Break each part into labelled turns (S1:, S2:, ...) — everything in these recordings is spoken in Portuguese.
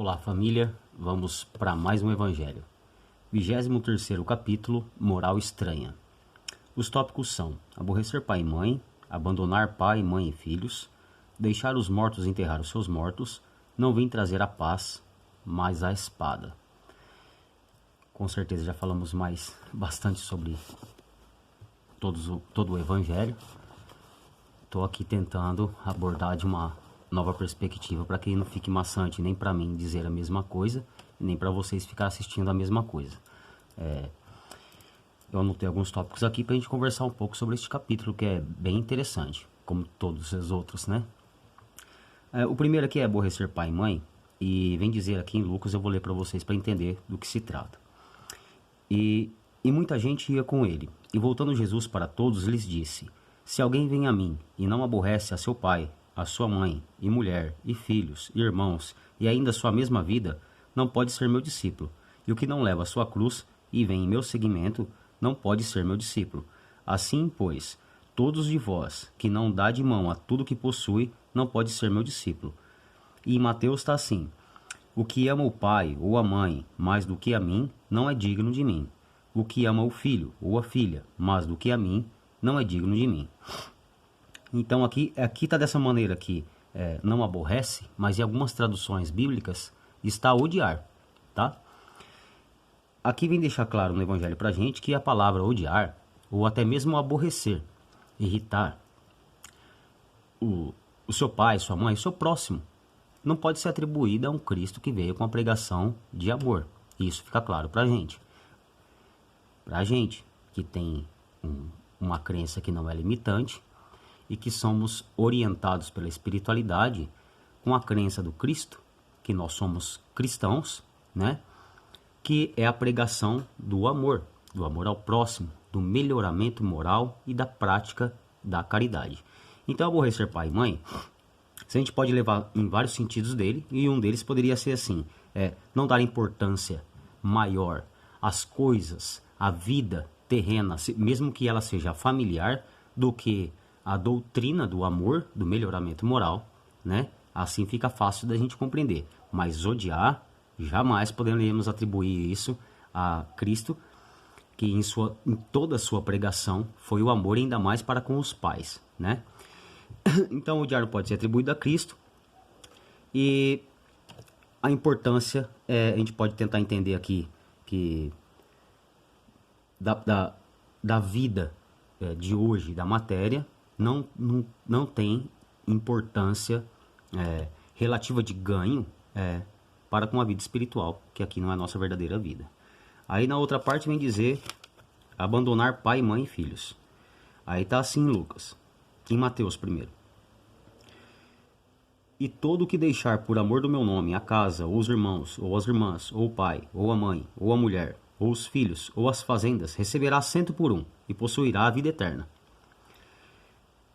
S1: Olá família, vamos para mais um evangelho. 23º capítulo, moral estranha. Os tópicos são: aborrecer pai e mãe, abandonar pai, mãe e filhos, deixar os mortos enterrar os seus mortos, não vim trazer a paz, mas a espada. Com certeza já falamos bastante sobre todo o evangelho. Estou aqui tentando abordar de uma nova perspectiva para que não fique maçante nem para mim dizer a mesma coisa, nem para vocês ficar assistindo a mesma coisa. Eu anotei alguns tópicos aqui para a gente conversar um pouco sobre este capítulo, que é bem interessante, como todos os outros, né? O primeiro aqui é aborrecer pai e mãe, e vem dizer aqui em Lucas, eu vou ler para vocês para entender do que se trata. E muita gente ia com ele, e voltando Jesus para todos, lhes disse: se alguém vem a mim e não aborrece a seu pai, a sua mãe, e mulher, e filhos, e irmãos, e ainda a sua mesma vida, não pode ser meu discípulo. E o que não leva a sua cruz e vem em meu seguimento, não pode ser meu discípulo. Assim, pois, todos de vós que não dá de mão a tudo que possui, não pode ser meu discípulo. E em Mateus está assim: o que ama o pai ou a mãe mais do que a mim, não é digno de mim. O que ama o filho ou a filha mais do que a mim, não é digno de mim. Então aqui está dessa maneira que não aborrece, mas em algumas traduções bíblicas está odiar, tá? Aqui vem deixar claro no evangelho pra gente que a palavra odiar, ou até mesmo aborrecer, irritar, o seu pai, sua mãe, o seu próximo, não pode ser atribuída a um Cristo que veio com a pregação de amor. Isso fica claro pra gente. Pra gente que tem uma crença que não é limitante e que somos orientados pela espiritualidade com a crença do Cristo, que nós somos cristãos, né? Que é a pregação do amor ao próximo, do melhoramento moral e da prática da caridade. Então, aborrecer pai e mãe, a gente pode levar em vários sentidos dele, e um deles poderia ser assim: não dar importância maior às coisas, à vida terrena, mesmo que ela seja familiar, do que a doutrina do amor, do melhoramento moral, né? Assim fica fácil da gente compreender. Mas odiar, jamais poderíamos atribuir isso a Cristo, que em toda a sua pregação foi o amor, ainda mais para com os pais, né? Então, odiar não pode ser atribuído a Cristo. E a importância, a gente pode tentar entender aqui que da vida de hoje, da matéria, não tem importância relativa de ganho para com a vida espiritual, que aqui não é a nossa verdadeira vida. Aí na outra parte vem dizer abandonar pai, mãe e filhos. Aí está assim em Lucas, em Mateus primeiro: e todo o que deixar por amor do meu nome a casa, ou os irmãos, ou as irmãs, ou o pai, ou a mãe, ou a mulher, ou os filhos, ou as fazendas, receberá 100 por 1 e possuirá a vida eterna.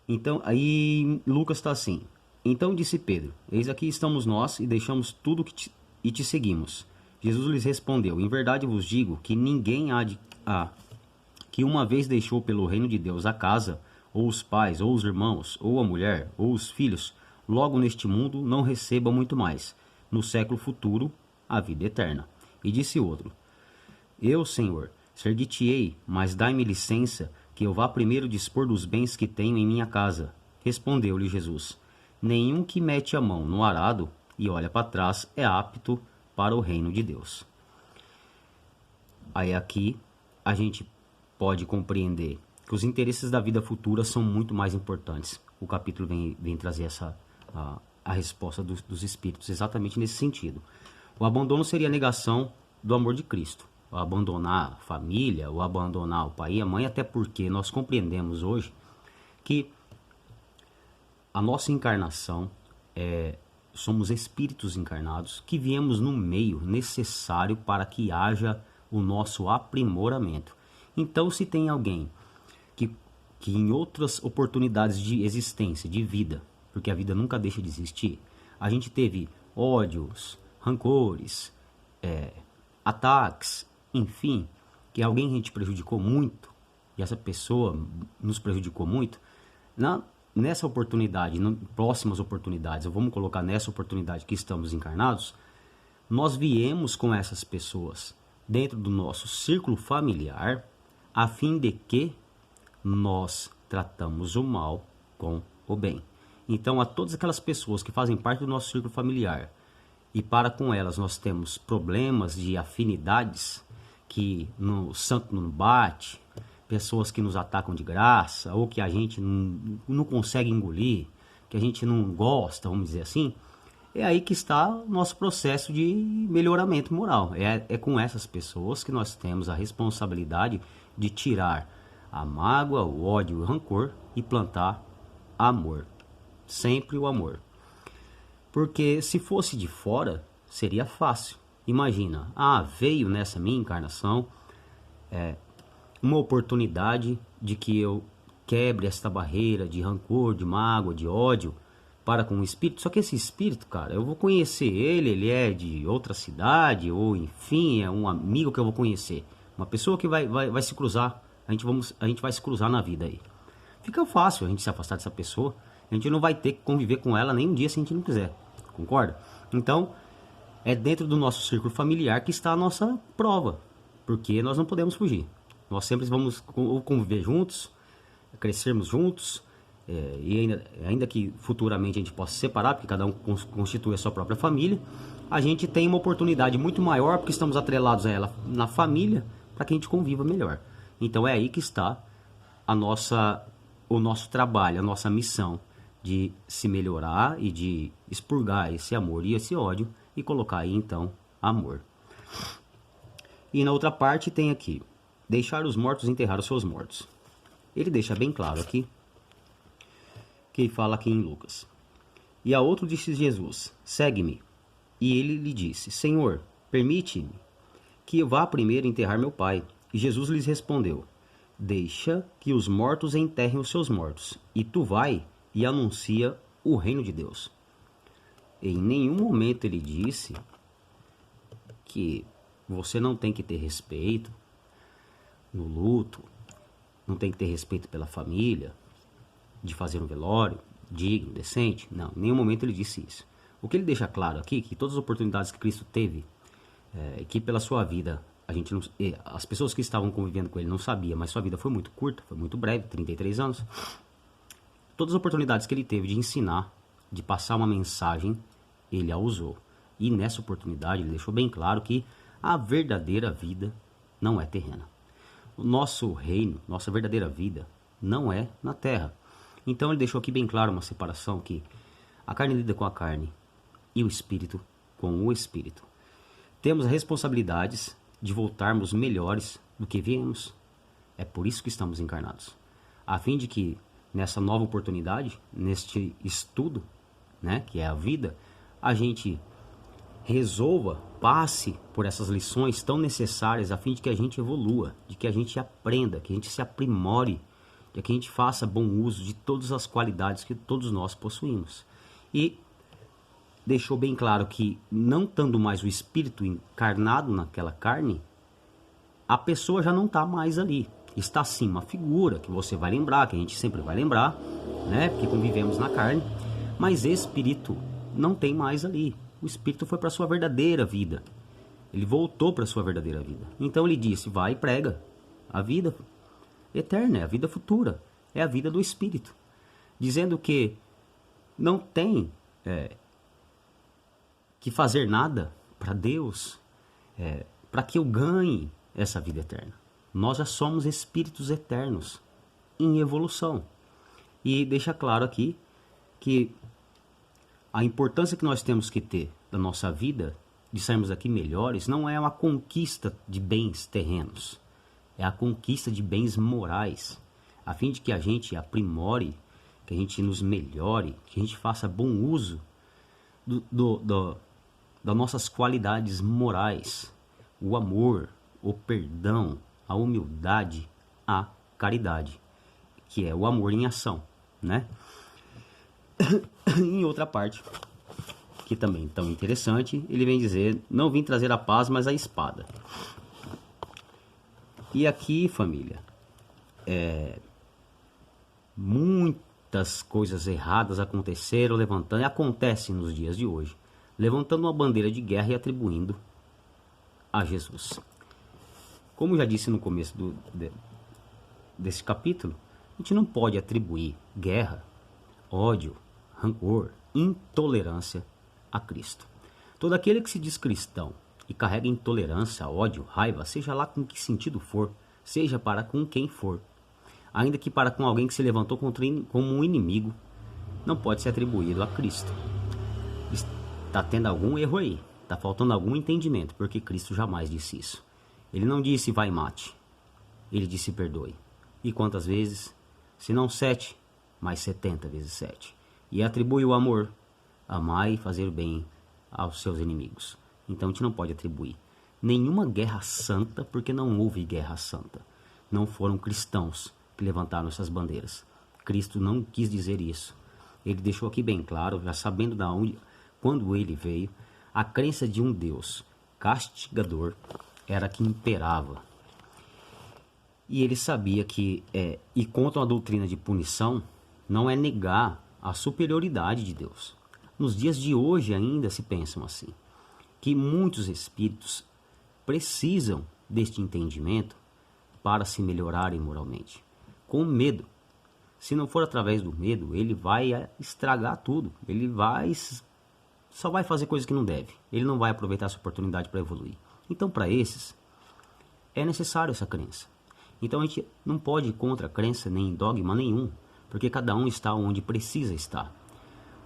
S1: Então, aí Lucas está assim: então disse Pedro: eis aqui estamos nós, e deixamos tudo e te seguimos. Jesus lhes respondeu: em verdade vos digo que ninguém que uma vez deixou pelo reino de Deus a casa, ou os pais, ou os irmãos, ou a mulher, ou os filhos, logo neste mundo não receba muito mais, no século futuro, a vida eterna. E disse outro: eu, Senhor, servir-te-ei, mas dai-me licença que eu vá primeiro dispor dos bens que tenho em minha casa. Respondeu-lhe Jesus: nenhum que mete a mão no arado e olha para trás é apto para o reino de Deus. Aí aqui a gente pode compreender que os interesses da vida futura são muito mais importantes. O capítulo vem trazer a resposta dos Espíritos exatamente nesse sentido. O abandono seria a negação do amor de Cristo. O abandonar a família, o abandonar o pai e a mãe, até porque nós compreendemos hoje que a nossa encarnação somos espíritos encarnados que viemos no meio necessário para que haja o nosso aprimoramento. Então, se tem alguém que em outras oportunidades de existência, de vida, porque a vida nunca deixa de existir, a gente teve ódios, rancores, ataques, enfim, que alguém a gente prejudicou muito, e essa pessoa nos prejudicou muito, nessa oportunidade, próximas oportunidades, vamos colocar nessa oportunidade que estamos encarnados, Nós viemos com essas pessoas dentro do nosso círculo familiar, a fim de que nós tratamos o mal com o bem. Então, a todas aquelas pessoas que fazem parte do nosso círculo familiar e para com elas nós temos problemas de afinidades, que o santo não bate, pessoas que nos atacam de graça, ou que a gente não consegue engolir, que a gente não gosta, vamos dizer assim, é aí que está o nosso processo de melhoramento moral. É com essas pessoas que nós temos a responsabilidade de tirar a mágoa, o ódio e o rancor e plantar amor. Sempre o amor. Porque se fosse de fora, seria fácil. Imagina, veio nessa minha encarnação uma oportunidade de que eu quebre esta barreira de rancor, de mágoa, de ódio para com o espírito. Só que esse espírito, cara, eu vou conhecer ele é de outra cidade, ou enfim, é um amigo que eu vou conhecer. Uma pessoa que vai se cruzar, a gente vai se cruzar na vida aí. Fica fácil a gente se afastar dessa pessoa, a gente não vai ter que conviver com ela nem um dia se a gente não quiser, concorda? Então, é dentro do nosso círculo familiar que está a nossa prova, porque nós não podemos fugir. Nós sempre vamos conviver juntos, crescermos juntos, e ainda que futuramente a gente possa se separar, porque cada um constitui a sua própria família, a gente tem uma oportunidade muito maior, porque estamos atrelados a ela na família, para que a gente conviva melhor. Então é aí que está o nosso trabalho, a nossa missão de se melhorar e de expurgar esse amor e esse ódio e colocar aí então amor. E na outra parte tem aqui, deixar os mortos enterrar os seus mortos. Ele deixa bem claro aqui, que fala aqui em Lucas. E a outro disse Jesus, segue-me. E ele lhe disse, Senhor, permite-me que eu vá primeiro enterrar meu pai. E Jesus lhes respondeu, deixa que os mortos enterrem os seus mortos, e tu vai e anuncia o reino de Deus. Em nenhum momento ele disse que você não tem que ter respeito no luto, não tem que ter respeito pela família, de fazer um velório digno, decente. Não, em nenhum momento ele disse isso. O que ele deixa claro aqui, que todas as oportunidades que Cristo teve, que pela sua vida, as pessoas que estavam convivendo com ele não sabiam, mas sua vida foi muito curta, foi muito breve, 33 anos. Todas as oportunidades que ele teve de ensinar, de passar uma mensagem, ele a usou. E nessa oportunidade ele deixou bem claro que a verdadeira vida não é terrena. O nosso reino, nossa verdadeira vida, não é na terra. Então ele deixou aqui bem claro uma separação que a carne lida com a carne e o espírito com o espírito. Temos responsabilidades de voltarmos melhores do que viemos. É por isso que estamos encarnados. A fim de que nessa nova oportunidade, neste estudo, né, que é a vida, a gente resolva, passe por essas lições tão necessárias a fim de que a gente evolua, de que a gente aprenda, que a gente se aprimore, de que a gente faça bom uso de todas as qualidades que todos nós possuímos. E deixou bem claro que, não estando mais o espírito encarnado naquela carne, a pessoa já não está mais ali. Está sim uma figura que você vai lembrar, que a gente sempre vai lembrar, né? Porque convivemos na carne, mas espírito não tem mais ali. O espírito foi para a sua verdadeira vida. Ele voltou para a sua verdadeira vida. Então ele disse, vai e prega a vida eterna, é a vida futura, é a vida do espírito. Dizendo que não tem que fazer nada para Deus, para que eu ganhe essa vida eterna. Nós já somos espíritos eternos em evolução. E deixa claro aqui que a importância que nós temos que ter da nossa vida, de sairmos aqui melhores, não é uma conquista de bens terrenos, é a conquista de bens morais, a fim de que a gente aprimore, que a gente nos melhore, que a gente faça bom uso das nossas qualidades morais, o amor, o perdão, a humildade, a caridade, que é o amor em ação, né? Em outra parte, que também tão interessante, ele vem dizer, não vim trazer a paz, mas a espada. E aqui, família, muitas coisas erradas aconteceram, levantando, e acontecem nos dias de hoje. levantando uma bandeira de guerra e atribuindo a Jesus. Como já disse no começo desse capítulo, a gente não pode atribuir guerra, ódio, rancor, intolerância a Cristo. Todo aquele que se diz cristão e carrega intolerância, ódio, raiva, seja lá com que sentido for, seja para com quem for, ainda que para com alguém que se levantou como um inimigo, não pode ser atribuído a Cristo. Está tendo algum erro aí, está faltando algum entendimento, porque Cristo jamais disse isso. Ele não disse vai e mate, ele disse perdoe. E quantas vezes? Se não 7, mas 70 vezes 7. E atribui o amor, amar e fazer bem aos seus inimigos. Então a gente não pode atribuir nenhuma guerra santa, porque não houve guerra santa. Não foram cristãos que levantaram essas bandeiras. Cristo não quis dizer isso. Ele deixou aqui bem claro, já sabendo da onde, quando ele veio, a crença de um Deus castigador era que imperava. E ele sabia que ir contra uma doutrina de punição não é negar a superioridade de Deus. Nos dias de hoje ainda se pensam assim, que muitos espíritos precisam deste entendimento para se melhorarem moralmente, com medo. Se não for através do medo, ele vai estragar tudo, ele só vai fazer coisas que não deve, ele não vai aproveitar essa oportunidade para evoluir. Então, para esses, é necessário essa crença. Então a gente não pode ir contra a crença nem dogma nenhum, porque cada um está onde precisa estar.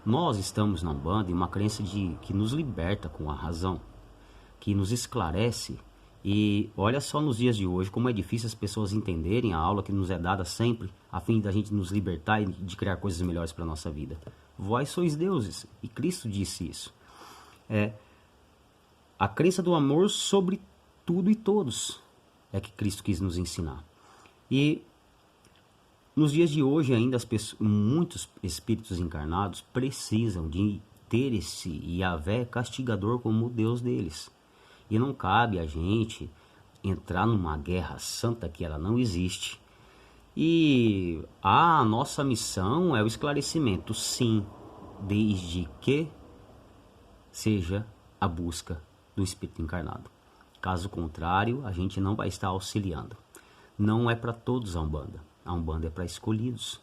S1: Nós estamos na Umbanda em uma crença que nos liberta com a razão, que nos esclarece. E olha só nos dias de hoje como é difícil as pessoas entenderem a aula que nos é dada sempre, a fim da gente nos libertar e de criar coisas melhores para a nossa vida. Vós sois deuses, e Cristo disse isso. A crença do amor sobre tudo e todos é que Cristo quis nos ensinar. E nos dias de hoje ainda muitos espíritos encarnados precisam de ter esse Yahvé castigador como o Deus deles. E não cabe a gente entrar numa guerra santa que ela não existe. E a nossa missão é o esclarecimento, sim, desde que seja a busca do espírito encarnado. Caso contrário, a gente não vai estar auxiliando. Não é para todos a Umbanda. A Umbanda é para escolhidos.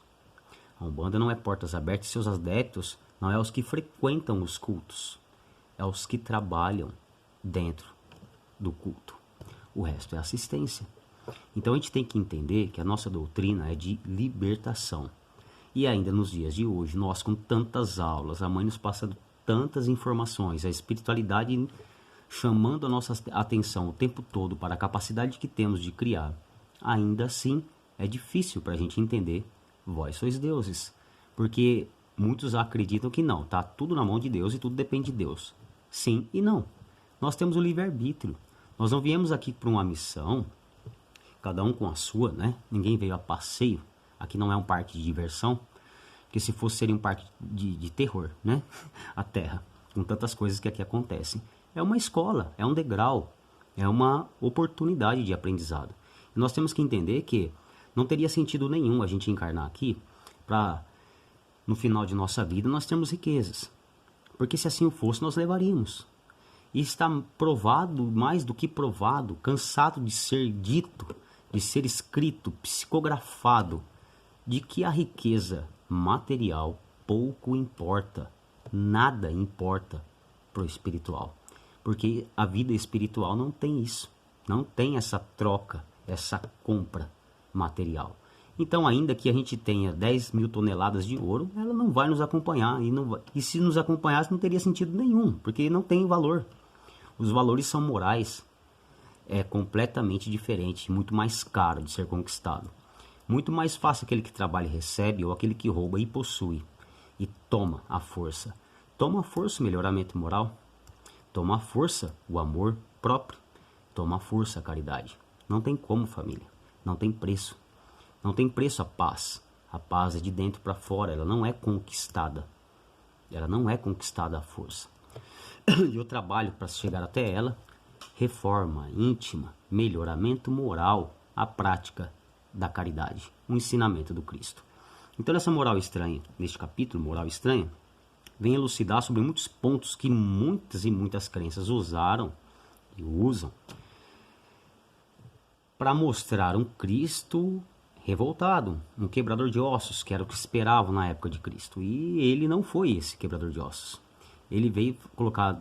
S1: A Umbanda não é portas abertas, seus adeptos não é os que frequentam os cultos, é os que trabalham dentro do culto. O resto é assistência. Então a gente tem que entender que a nossa doutrina é de libertação. E ainda nos dias de hoje, nós com tantas aulas, a mãe nos passando tantas informações, a espiritualidade chamando a nossa atenção o tempo todo para a capacidade que temos de criar, ainda assim é difícil para a gente entender, vós sois deuses. Porque muitos acreditam que não, está tudo na mão de Deus e tudo depende de Deus. Sim e não. Nós temos o livre-arbítrio. Nós não viemos aqui para uma missão, cada um com a sua, né? Ninguém veio a passeio. Aqui não é um parque de diversão, porque se fosse seria um parque de terror, né? A Terra, com tantas coisas que aqui acontecem. É uma escola, é um degrau, é uma oportunidade de aprendizado. E nós temos que entender que não teria sentido nenhum a gente encarnar aqui para, no final de nossa vida, nós termos riquezas. Porque se assim fosse, nós levaríamos. E está provado, mais do que provado, cansado de ser dito, de ser escrito, psicografado, de que a riqueza material pouco importa, nada importa para o espiritual. Porque a vida espiritual não tem isso, não tem essa troca, essa compra material. Então, ainda que a gente tenha 10 mil toneladas de ouro, ela não vai nos acompanhar. E se nos acompanhasse, não teria sentido nenhum, porque não tem valor. Os valores são morais, é completamente diferente, muito mais caro de ser conquistado. Muito mais fácil aquele que trabalha e recebe, ou aquele que rouba e possui, e toma a força. Toma a força o melhoramento moral, toma a força o amor próprio, toma a força a caridade. Não tem como, família, não tem preço. Não tem preço a paz. A paz é de dentro para fora, ela não é conquistada. Ela não é conquistada à força. E eu trabalho para chegar até ela, reforma íntima, melhoramento moral, a prática da caridade, o ensinamento do Cristo. Então, nessa moral estranha, neste capítulo, moral estranha, vem elucidar sobre muitos pontos que muitas e muitas crenças usaram e usam para mostrar um Cristo revoltado, um quebrador de ossos, que era o que esperavam na época de Cristo. E ele não foi esse quebrador de ossos. Ele veio colocar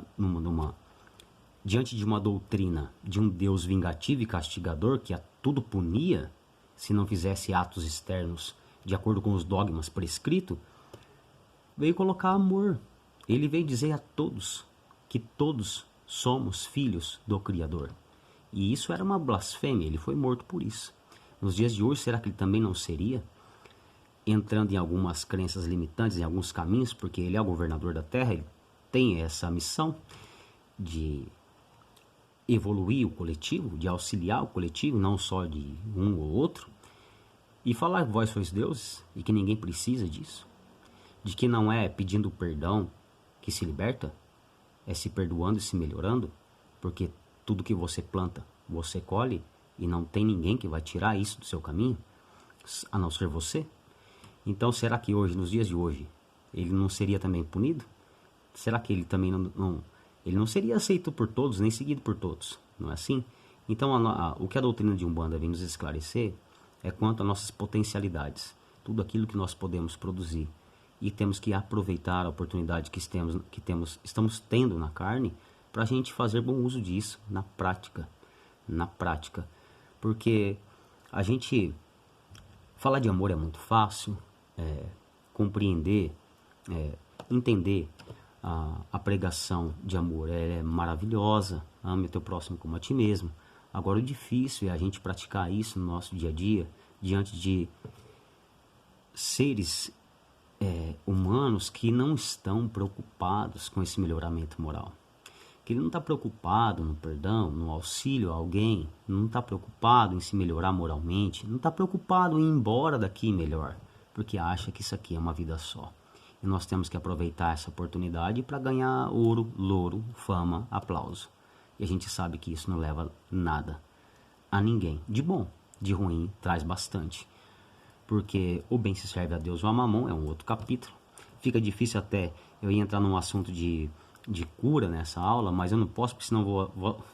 S1: diante de uma doutrina de um Deus vingativo e castigador que a tudo punia se não fizesse atos externos de acordo com os dogmas prescritos, veio colocar amor. Ele veio dizer a todos que todos somos filhos do Criador. E isso era uma blasfêmia, ele foi morto por isso. Nos dias de hoje, será que ele também não seria? Entrando em algumas crenças limitantes, em alguns caminhos, porque ele é o governador da terra, ele tem essa missão de evoluir o coletivo, de auxiliar o coletivo, não só de um ou outro, e falar que vós sois deuses e que ninguém precisa disso, de que não é pedindo perdão que se liberta, é se perdoando e se melhorando, porque tudo que você planta, você colhe, e não tem ninguém que vai tirar isso do seu caminho, a não ser você. Então, será que hoje, nos dias de hoje, ele não seria também punido? Será que ele também ele não seria aceito por todos, nem seguido por todos? Não é assim? Então, o que a doutrina de Umbanda vem nos esclarecer é quanto às nossas potencialidades, tudo aquilo que nós podemos produzir. E temos que aproveitar a oportunidade que estamos tendo na carne para a gente fazer bom uso disso na prática. Na prática. Porque a gente falar de amor é muito fácil, compreender, entender a pregação de amor é maravilhosa, ame o teu próximo como a ti mesmo. Agora o difícil é a gente praticar isso no nosso dia a dia, diante de seres humanos que não estão preocupados com esse melhoramento moral. Que ele não está preocupado no perdão, no auxílio a alguém, não está preocupado em se melhorar moralmente, não está preocupado em ir embora daqui melhor, porque acha que isso aqui é uma vida só. E nós temos que aproveitar essa oportunidade para ganhar ouro, louro, fama, aplauso. E a gente sabe que isso não leva nada a ninguém. De bom, de ruim, traz bastante. Porque o bem se serve a Deus ou a mamon, é um outro capítulo. Fica difícil até eu ir entrar num assunto de cura nessa aula, mas eu não posso, porque senão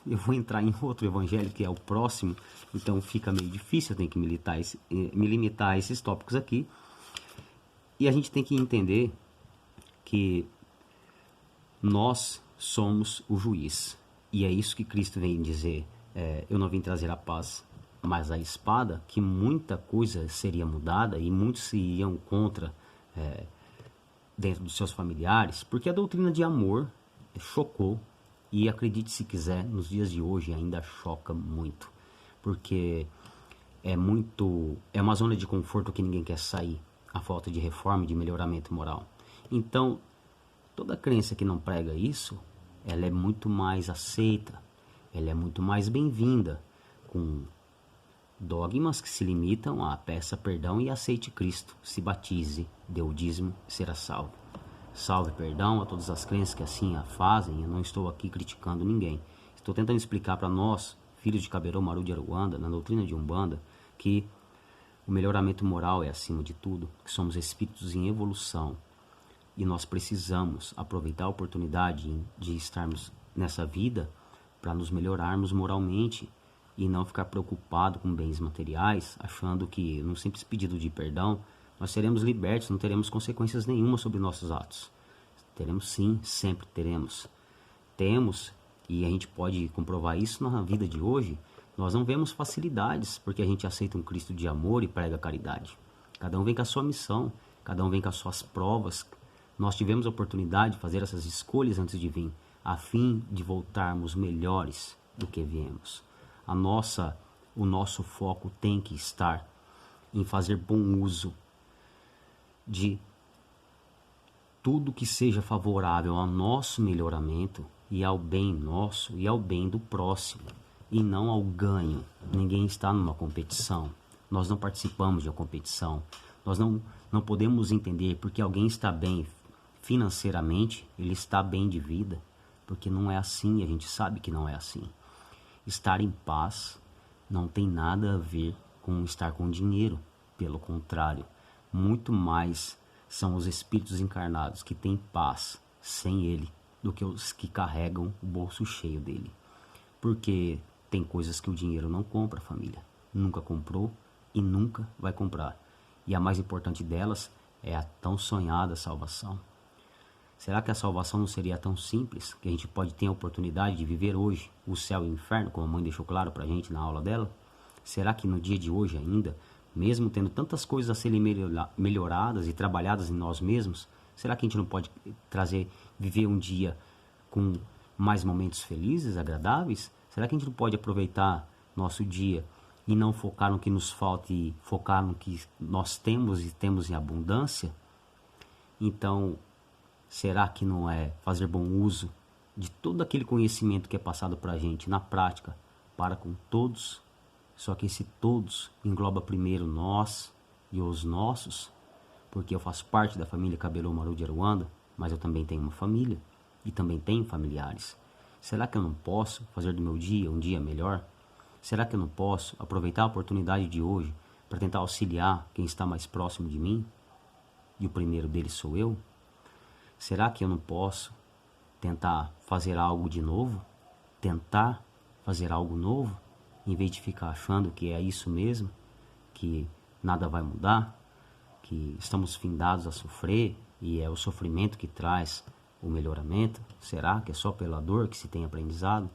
S1: eu vou entrar em outro evangelho que é o próximo, então fica meio difícil, eu tenho que me limitar a esses tópicos aqui. E a gente tem que entender que nós somos o juiz, e é isso que Cristo vem dizer, eu não vim trazer a paz, mas a espada, que muita coisa seria mudada e muitos se iriam contra dentro dos seus familiares, porque a doutrina de amor chocou, e acredite se quiser, nos dias de hoje ainda choca muito, porque é uma zona de conforto que ninguém quer sair, a falta de reforma e de melhoramento moral. Então, toda crença que não prega isso, ela é muito mais aceita, ela é muito mais bem-vinda, com dogmas que se limitam a peça perdão e aceite Cristo, se batize, dê o dízimo e será salvo. Salve perdão a todas as crenças que assim a fazem. Eu não estou aqui criticando ninguém. Estou tentando explicar para nós, filhos de Caberô Maru de Aruanda, na doutrina de Umbanda, que o melhoramento moral é acima de tudo, que somos espíritos em evolução e nós precisamos aproveitar a oportunidade de estarmos nessa vida para nos melhorarmos moralmente e não ficar preocupado com bens materiais, achando que num simples pedido de perdão nós seremos libertos, não teremos consequências nenhuma sobre nossos atos. Teremos sim, sempre teremos. Temos, e a gente pode comprovar isso na vida de hoje, nós não vemos facilidades, porque a gente aceita um Cristo de amor e prega caridade. Cada um vem com a sua missão, cada um vem com as suas provas. Nós tivemos a oportunidade de fazer essas escolhas antes de vir, a fim de voltarmos melhores do que viemos. O nosso foco tem que estar em fazer bom uso de tudo que seja favorável ao nosso melhoramento e ao bem nosso e ao bem do próximo, e não ao ganho. Ninguém está numa competição, nós não participamos de uma competição, nós não podemos entender porque alguém está bem financeiramente, ele está bem de vida, porque não é assim, a gente sabe que não é assim. Estar em paz não tem nada a ver com estar com dinheiro, pelo contrário, muito mais são os espíritos encarnados que têm paz sem ele do que os que carregam o bolso cheio dele. Porque tem coisas que o dinheiro não compra, família. Nunca comprou e nunca vai comprar. E a mais importante delas é a tão sonhada salvação. Será que a salvação não seria tão simples que a gente pode ter a oportunidade de viver hoje o céu e o inferno, como a mãe deixou claro pra gente na aula dela? Será que no dia de hoje ainda, mesmo tendo tantas coisas a serem melhoradas e trabalhadas em nós mesmos, será que a gente não pode viver um dia com mais momentos felizes, agradáveis? Será que a gente não pode aproveitar nosso dia e não focar no que nos falta e focar no que nós temos e temos em abundância? Então, será que não é fazer bom uso de todo aquele conhecimento que é passado para a gente na prática para com todos? Só que esse todos engloba primeiro nós e os nossos, porque eu faço parte da família Cabelo Maru de Aruanda, mas eu também tenho uma família e também tenho familiares. Será que eu não posso fazer do meu dia um dia melhor? Será que eu não posso aproveitar a oportunidade de hoje para tentar auxiliar quem está mais próximo de mim? E o primeiro deles sou eu? Será que eu não posso tentar fazer algo de novo? Tentar fazer algo novo? Em vez de ficar achando que é isso mesmo, que nada vai mudar, que estamos findados a sofrer e é o sofrimento que traz o melhoramento? Será que é só pela dor que se tem aprendizado?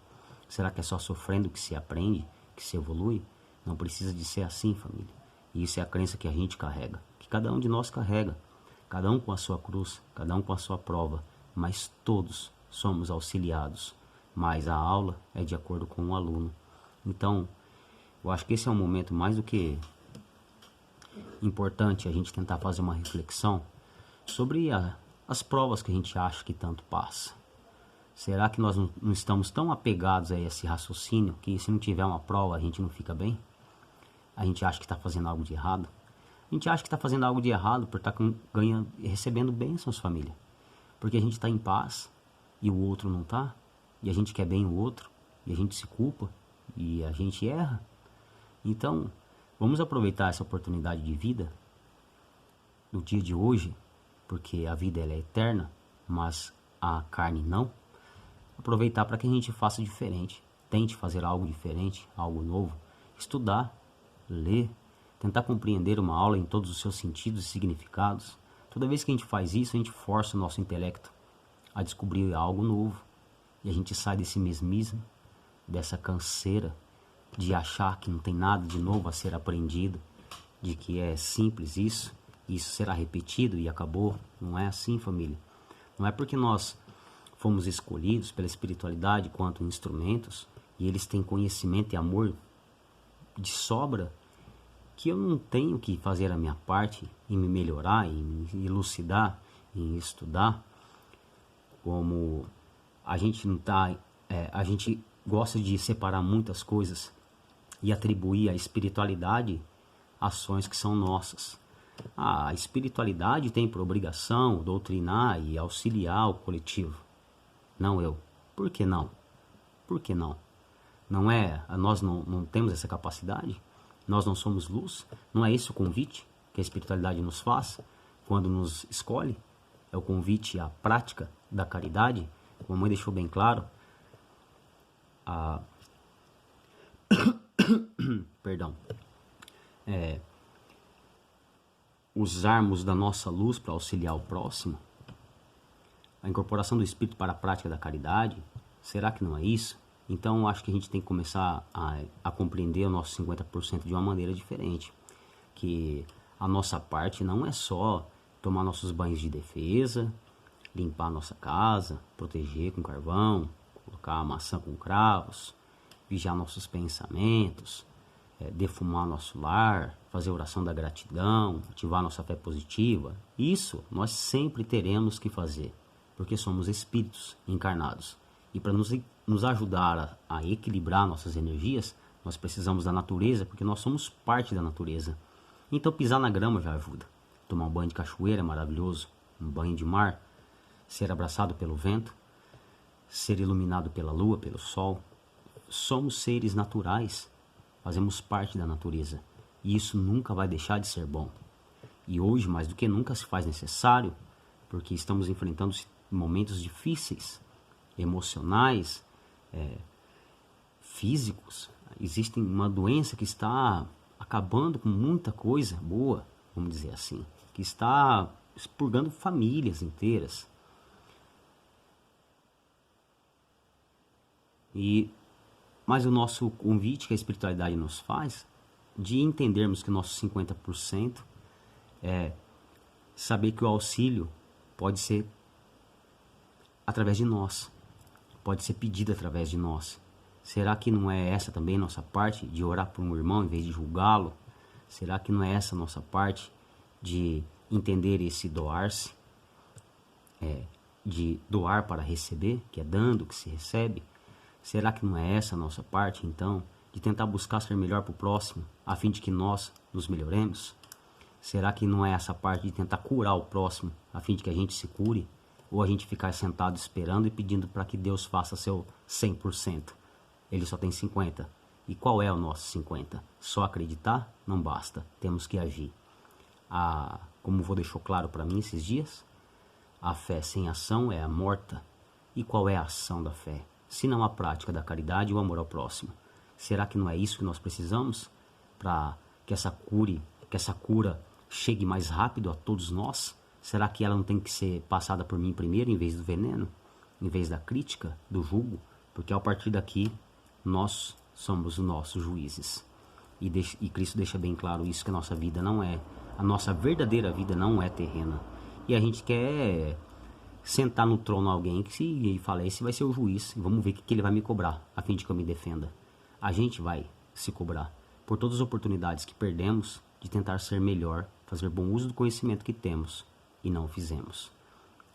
S1: Será que é só sofrendo que se aprende, que se evolui? Não precisa de ser assim, família. E isso é a crença que a gente carrega, que cada um de nós carrega. Cada um com a sua cruz, cada um com a sua prova, mas todos somos auxiliados. Mas a aula é de acordo com o aluno. Então, eu acho que esse é um momento mais do que importante a gente tentar fazer uma reflexão sobre as provas que a gente acha que tanto passa. Será que nós não estamos tão apegados a esse raciocínio que se não tiver uma prova a gente não fica bem? A gente acha que está fazendo algo de errado? A gente acha que está fazendo algo de errado por estar ganhando, recebendo bênçãos, família. Porque a gente está em paz e o outro não está. E a gente quer bem o outro. E a gente se culpa. E a gente erra. Então, vamos aproveitar essa oportunidade de vida no dia de hoje. Porque a vida ela é eterna, mas a carne não. Aproveitar para que a gente faça diferente. Tente fazer algo diferente, algo novo. Estudar, ler. Tentar compreender uma aula em todos os seus sentidos e significados. Toda vez que a gente faz isso, a gente força o nosso intelecto a descobrir algo novo. E a gente sai desse mesmismo, dessa canseira de achar que não tem nada de novo a ser aprendido, de que é simples isso será repetido e acabou. Não é assim, família. Não é porque nós fomos escolhidos pela espiritualidade quanto instrumentos, e eles têm conhecimento e amor de sobra, que eu não tenho que fazer a minha parte em me melhorar, em me elucidar, em estudar. Como a gente não tá, a gente gosta de separar muitas coisas e atribuir à espiritualidade ações que são nossas. A espiritualidade tem por obrigação doutrinar e auxiliar o coletivo, não eu. Por que não? Por que não? Não é, nós não temos essa capacidade? Nós não somos luz? Não é esse o convite que a espiritualidade nos faz quando nos escolhe? É o convite à prática da caridade, como a mãe deixou bem claro. Perdão. Usarmos da nossa luz para auxiliar o próximo. A incorporação do Espírito para a prática da caridade. Será que não é isso? Então, acho que a gente tem que começar a compreender o nosso 50% de uma maneira diferente. Que a nossa parte não é só tomar nossos banhos de defesa, limpar a nossa casa, proteger com carvão, colocar a maçã com cravos, vigiar nossos pensamentos, defumar nosso lar, fazer oração da gratidão, ativar nossa fé positiva. Isso nós sempre teremos que fazer, porque somos espíritos encarnados. E para nos ajudar a equilibrar nossas energias, nós precisamos da natureza, porque nós somos parte da natureza. Então pisar na grama já ajuda. Tomar um banho de cachoeira é maravilhoso, um banho de mar, ser abraçado pelo vento, ser iluminado pela lua, pelo sol. Somos seres naturais, fazemos parte da natureza, e isso nunca vai deixar de ser bom. E hoje, mais do que nunca, se faz necessário, porque estamos enfrentando momentos difíceis, emocionais, físicos. Existe uma doença que está acabando com muita coisa boa, vamos dizer assim, que está expurgando famílias inteiras. Mas o nosso convite que a espiritualidade nos faz, de entendermos que o nosso 50% é saber que o auxílio pode ser através de nós, pode ser pedido através de nós. Será que não é essa também nossa parte de orar por um irmão em vez de julgá-lo? Será que não é essa nossa parte de entender esse doar-se? De doar para receber, que é dando que se recebe? Será que não é essa a nossa parte, então, de tentar buscar ser melhor para o próximo, a fim de que nós nos melhoremos? Será que não é essa parte de tentar curar o próximo, a fim de que a gente se cure? Ou a gente ficar sentado esperando e pedindo para que Deus faça seu 100%? Ele só tem 50%. E qual é o nosso 50%? Só acreditar não basta, temos que agir. Como o vô deixou claro para mim esses dias, a fé sem ação é a morta. E qual é a ação da fé? Se não a prática da caridade e o amor ao próximo. Será que não é isso que nós precisamos para que essa cura chegue mais rápido a todos nós? Será que ela não tem que ser passada por mim primeiro, em vez do veneno? Em vez da crítica, do julgo? Porque a partir daqui, nós somos os nossos juízes. E Cristo deixa bem claro isso, que a nossa vida não é, a nossa verdadeira vida não é terrena. E a gente quer sentar no trono alguém e falar, esse vai ser o juiz, vamos ver o que ele vai me cobrar, a fim de que eu me defenda. A gente vai se cobrar por todas as oportunidades que perdemos de tentar ser melhor, fazer bom uso do conhecimento que temos e não fizemos.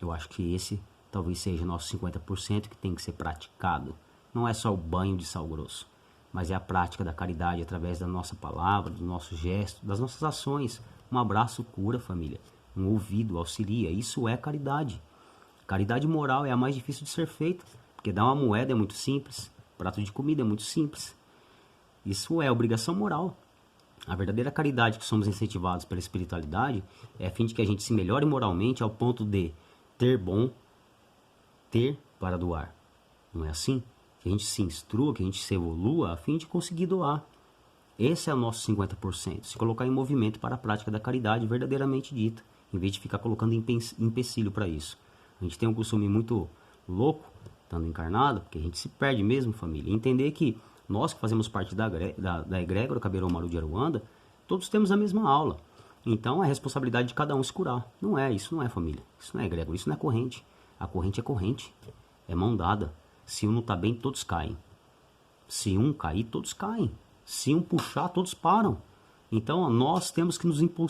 S1: Eu acho que esse talvez seja o nosso 50% que tem que ser praticado. Não é só o banho de sal grosso, mas é a prática da caridade através da nossa palavra, do nosso gesto, das nossas ações. Um abraço cura, família. Um ouvido auxilia. Isso é caridade. Caridade moral é a mais difícil de ser feita, porque dar uma moeda é muito simples, prato de comida é muito simples. Isso é obrigação moral. A verdadeira caridade que somos incentivados pela espiritualidade é a fim de que a gente se melhore moralmente ao ponto de ter bom, ter para doar. Não é assim? Que a gente se instrua, que a gente se evolua a fim de conseguir doar. Esse é o nosso 50%. Se colocar em movimento para a prática da caridade verdadeiramente dita, em vez de ficar colocando empecilho para isso. A gente tem um costume muito louco, estando encarnado, porque a gente se perde mesmo, família. E entender que nós que fazemos parte da egrégora Cabeirão Maru de Aruanda, todos temos a mesma aula. Então é responsabilidade de cada um se curar. Isso não é família. Isso não é egrégora, isso não é corrente. A corrente é corrente. É mão dada. Se um não está bem, todos caem. Se um cair, todos caem. Se um puxar, todos param. Então nós temos que nos impulsionar.